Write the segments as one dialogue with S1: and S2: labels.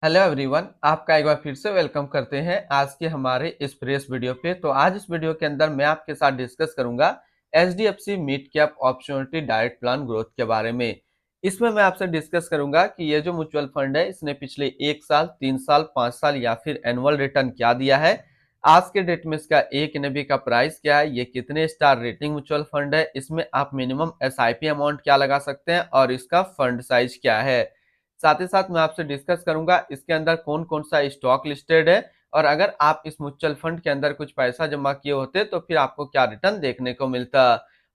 S1: Hello everyone, आपका एक बार फिर से वेलकम करते हैं आज के हमारे इस फ्रेश वीडियो पे। तो आज इस वीडियो के अंदर मैं आपके साथ डिस्कस करूंगा HDFC mid cap opportunity direct plan growth के बारे में। इसमें मैं आपसे डिस्कस करूंगा कि ये जो म्यूचुअल फंड है इसने पिछले 1 साल, 3 साल, 5 साल या फिर एनुअल रिटर्न क्या दिया है। आज के डेट में इसका एक एनएबी का प्राइस क्या है, ये कितने स्टार रेटिंग म्यूचुअल फंड है, इसमें आप मिनिमम एसआईपी अमाउंट क्या लगा सकते हैं और इसका फंड साइज क्या है। साथ ही साथ मैं आपसे डिस्कस करूंगा इसके अंदर कौन कौन सा स्टॉक लिस्टेड है और अगर आप इस म्यूचुअल फंड के अंदर कुछ पैसा जमा किए होते तो फिर आपको क्या रिटर्न देखने को मिलता।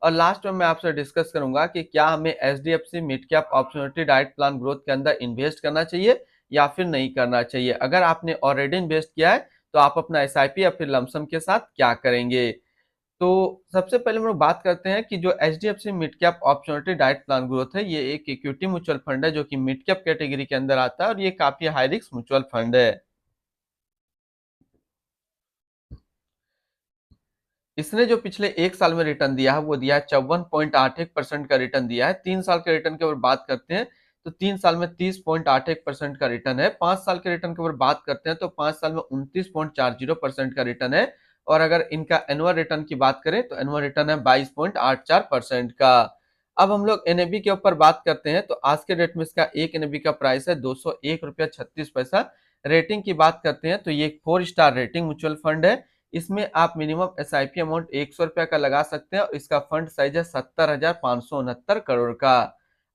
S1: और लास्ट में मैं आपसे डिस्कस करूंगा कि क्या हमें HDFC mid cap opportunity direct plan growth के अंदर इन्वेस्ट करना चाहिए या फिर नहीं करना चाहिए। अगर आपने ऑलरेडी इन्वेस्ट किया है तो आप अपना एसआईपी या फिर लमसम के साथ क्या करेंगे। तो सबसे पहले हम लोग बात करते हैं कि जो HDFC mid cap opportunity direct plan growth है, ये एक इक्विटी म्यूचुअल फंड है जो कि मिड कैप कैटेगरी के अंदर आता है और ये काफी हाई रिस्क म्यूचुअल फंड है। इसने जो पिछले 1 साल में रिटर्न दिया है वो दिया है 54.81% का रिटर्न दिया है। 3 साल के रिटर्न की अगर बात करते हैं तो 3 साल में 30.81% का रिटर्न है। 5 साल के रिटर्न की अगर बात करते हैं तो 5 साल में 29.40% का रिटर्न है। और अगर इनका एनुअल रिटर्न की बात करें तो एनुअल रिटर्न है 22.84% का। अब हम लोग एनएबी के ऊपर बात करते हैं तो आज के डेट में इसका एक एनएबी का प्राइस है 201 रुपया 36 पैसा। रेटिंग की बात करते हैं तो ये एक 4 स्टार रेटिंग म्यूचुअल फंड है। इसमें आप मिनिमम एसआईपी अमाउंट 100 रुपया का लगा सकते हैं और इसका फंड साइज है 70,569 करोड़ का।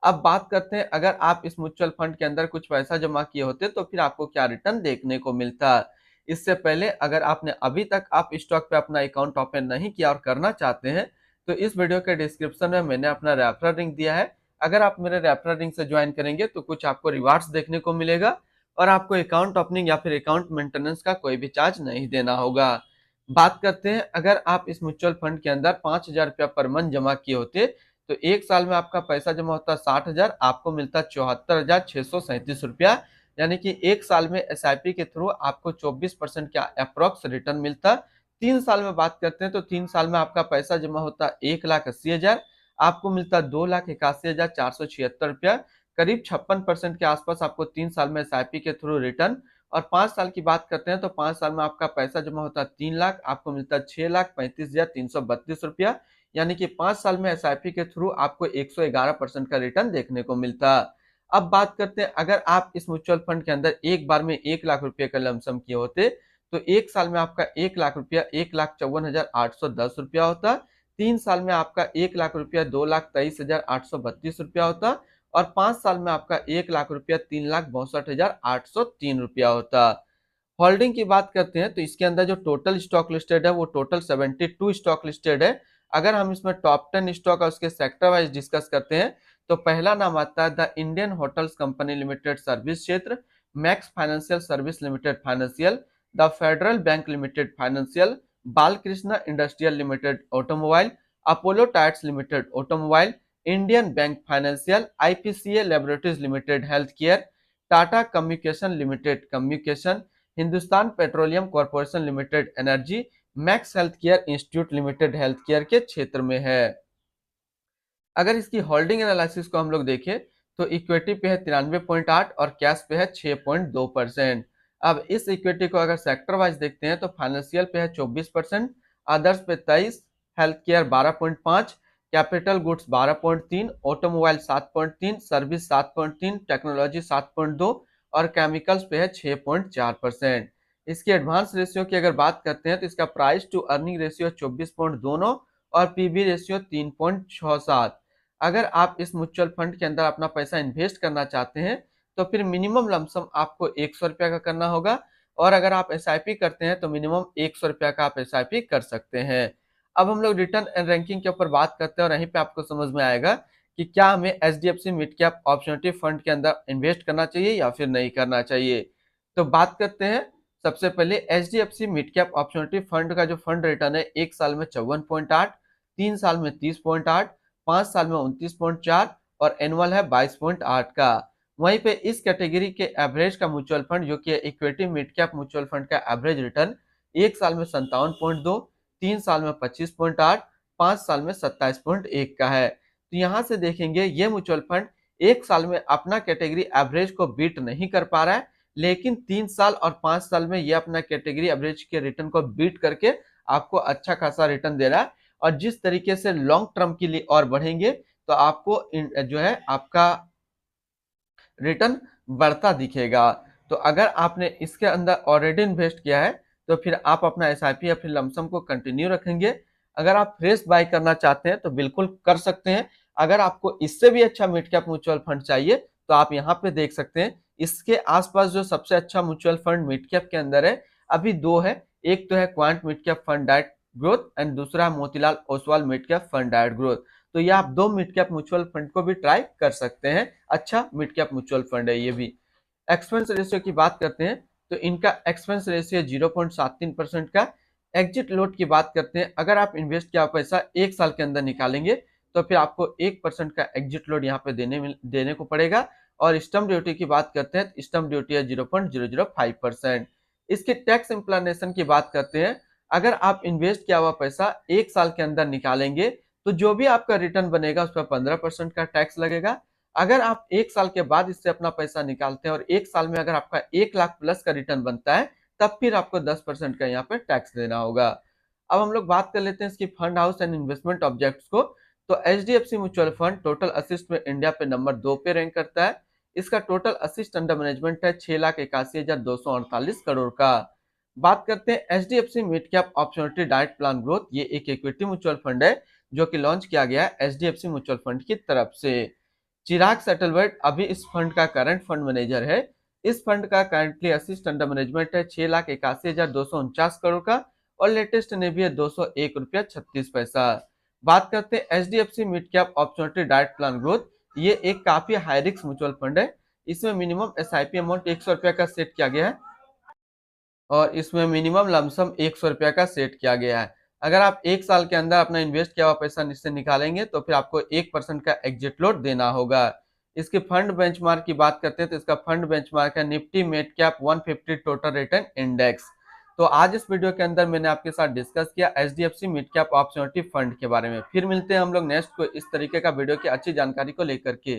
S1: अब बात करते हैं अगर आप इस म्यूचुअल फंड के अंदर कुछ पैसा जमा किए होते तो फिर आपको क्या रिटर्न देखने को मिलता। इससे पहले अगर आपने अभी तक आप स्टॉक पे अपना अकाउंट ओपन नहीं किया और करना चाहते हैं तो इस वीडियो के डिस्क्रिप्शन में मैंने अपना रेफरल लिंक दिया है। अगर आप मेरे रेफरल लिंक से ज्वाइन करेंगे तो कुछ आपको रिवार्ड्स देखने को मिलेगा और आपको अकाउंट ओपनिंग या फिर अकाउंट मेंटेनेंस का कोई भी चार्ज नहीं देना होगा। बात करते हैं अगर आप इस म्यूचुअल फंड के अंदर 5,000 रुपया पर मंथ जमा किए होते तो 1 साल में आपका पैसा जमा होता 60,000, आपको मिलता 74,637 रुपया। यानी कि 1 साल में एसआईपी के थ्रू आपको 24% का अप्रोक्स रिटर्न मिलता। 3 साल में बात करते हैं तो 3 साल में आपका पैसा जमा होता 1,80,000, आपको मिलता 2,81,476 रुपया। करीब 56% के आसपास आपको 3 साल में एसआईपी के थ्रू रिटर्न। और 5 साल की बात करते हैं तो 5 साल में आपका पैसा जमा होता 3 लाख, आपको मिलता 6,35,332 रुपया। यानी कि 5 साल में एसआईपी के थ्रू आपको 111% का रिटर्न देखने को मिलता। अब बात करते हैं अगर आप इस म्यूचुअल फंड के अंदर एक बार में 1 लाख रुपए का लमसम किए होते तो 1 साल में आपका 1 लाख रुपया 1,54,810 रुपया होता। 3 साल में आपका 1 लाख रुपया 2,23,832 रुपया होता। और 5 साल में आपका 1 लाख रुपया 3,62,803 रुपया होता। होल्डिंग की बात करते हैं तो इसके अंदर जो टोटल स्टॉक लिस्टेड है वो टोटल 72 स्टॉक लिस्टेड है। अगर हम इसमें टॉप 10 स्टॉक और उसके सेक्टर वाइज डिस्कस करते हैं तो पहला नाम आता है the Indian hotels company limited service क्षेत्र, Max financial service limited financial, the Federal bank limited financial, Balkrishna industrial limited automobile, Apollo tyres limited automobile, Indian bank financial, IPCA laboratories limited health care, Tata communication limited communication, Hindustan petroleum corporation limited energy, Max health care institute limited health care के क्षेत्र में है। अगर इसकी holding analysis को हम लोग देखें तो इक्विटी पे है 93.8 और कैश पे है 6.2%। अब इस इक्विटी को अगर सेक्टर वाइज देखते हैं तो फाइनेंशियल पे है 24%, अदर्स पे 23, health care 12.5, capital goods 12.3, automobile 7.3, service 7.3, technology 7.2 और केमिकल्स पे है 6.4%। इसकी एडवांस रेशियो की अगर बात करते हैं तो इसका प्राइस टू अर्निंग रेशियो 24.29 और पीबी रेशियो 3.67। अगर आप इस म्यूचुअल फंड के अंदर अपना पैसा इन्वेस्ट करना चाहते हैं तो फिर मिनिमम लमसम आपको 100 रुपया का करना होगा और अगर आप एसआईपी करते हैं तो मिनिमम 100 रुपया का आप एसआईपी कर सकते हैं। अब हम लोग रिटर्न एंड रैंकिंग के ऊपर बात करते हैं और यहीं पे आपको समझ में आएगा कि क्या हमें HDFC mid cap opportunity fund के अंदर इन्वेस्ट करना चाहिए या फिर नहीं करना चाहिए। तो बात करते हैं सबसे पहले HDFC mid cap opportunity fund का जो फंड रिटर्न है 1 साल में 54.8, 3 साल में 30.8, 5 साल में 29.4 और एनुअल है 22.8 का। वहीं पे इस कैटेगरी के एवरेज का म्यूचुअल फंड जो कि equity mid cap mutual fund का एवरेज रिटर्न 1 साल में 57.2, 3 साल में 25.8, 5 साल में 27.1 का है। तो यहाँ से देखेंगे ये म्यूचुअल फंड 1 साल में अपना कैटेगरी एवरेज को बीट नहीं कर पा रहा है, लेकिन 3 साल और 5 साल में ये अपना कैटेगरी एवरेज के रिटर्न को बीट करके आपको अच्छा खासा रिटर्न दे रहा है। और जिस तरीके से लॉन्ग टर्म के लिए और बढ़ेंगे तो आपको जो है आपका रिटर्न बढ़ता दिखेगा। तो अगर आपने इसके अंदर ऑलरेडी इन्वेस्ट किया है तो फिर आप अपना एसआईपी या फिर लमसम को कंटिन्यू रखेंगे। अगर आप फ्रेश बाय करना चाहते हैं तो बिल्कुल कर सकते हैं। अगर आपको इससे भी अच्छा मिड कैप म्यूचुअल फंड चाहिए तो आप यहाँ पे देख सकते हैं इसके आसपास जो सबसे अच्छा म्यूचुअल फंड मिड कैप के अंदर है, अभी दो है। एक तो है quant mid cap fund direct growth and दूसरा है Motilal Oswal mid cap fund direct growth. तो ये आप दो मिड कैप म्यूचुअल फंड को भी ट्राई कर सकते हैं। अच्छा मिड कैप म्यूचुअल फंड है ये भी। एक्सपेंस रेशियो की बात करते हैं तो इनका एक्सपेंस रेशियो 0.73% का। एग्जिट लोड की बात करते हैं, अगर आप इन्वेस्ट किया पैसा 1 साल के अंदर निकालेंगे तो फिर आपको 1% का एग्जिट लोड यहाँ पे देने को पड़ेगा। और स्टम्प ड्यूटी की बात करते हैं तो स्टम्प ड्यूटी है 0.005%। इसके टैक्स इम्प्लानेशन की बात करते हैं, अगर आप इन्वेस्ट किया हुआ पैसा 1 साल के अंदर निकालेंगे तो जो भी आपका रिटर्न बनेगा उस पर 15% का टैक्स लगेगा। अगर आप 1 साल के बाद इससे अपना पैसा निकालते हैं और 1 साल में अगर आपका 1 लाख प्लस का रिटर्न बनता है तब फिर आपको 10% का यहाँ पे टैक्स देना होगा। अब हम लोग बात कर लेते हैं इसकी fund house and investment objects को। तो HDFC mutual fund total assist में इंडिया पे नंबर 2 पे रैंक करता है। इसका टोटल असिस्ट अंडर मैनेजमेंट है 6,81,248 करोड़ का। बात करते हैं HDFC mid cap opportunity direct plan growth. ये एक इक्विटी म्यूचुअल फंड है जो कि लॉन्च किया गया है एचडीएफसी म्यूचुअल फंड की तरफ से। चिराग सेटलवर्ड अभी इस फंड का करंट फंड मैनेजर है। इस फंड का करंटली असिस्ट अंडर मैनेजमेंट है 6,81,249 करोड़ का और लेटेस्ट ने भी है 201 रुपया 36 पैसा। बात करते हैं HDFC mid cap opportunity direct plan growth. ये एक काफी हाई रिस्क म्यूचुअल फंड है। इसमें मिनिमम एसआईपी अमाउंट 100 रुपया का सेट किया गया है और इसमें मिनिमम लमसम 100 रुपया का सेट किया गया है। अगर आप 1 साल के अंदर अपना इन्वेस्ट किया हुआ पैसा इससे निकालेंगे तो फिर आपको 1% का एग्जिट लोड देना होगा। इसके फंड बेंचमार्क की बात करते हैं तो इसका फंड बेंचमार्क है Nifty mid cap 150 total return index. तो आज इस वीडियो के अंदर मैंने आपके साथ डिस्कस किया HDFC mid cap opportunity fund के बारे में। फिर मिलते हैं हम लोग नेक्स्ट को इस तरीके का वीडियो की अच्छी जानकारी को लेकर के।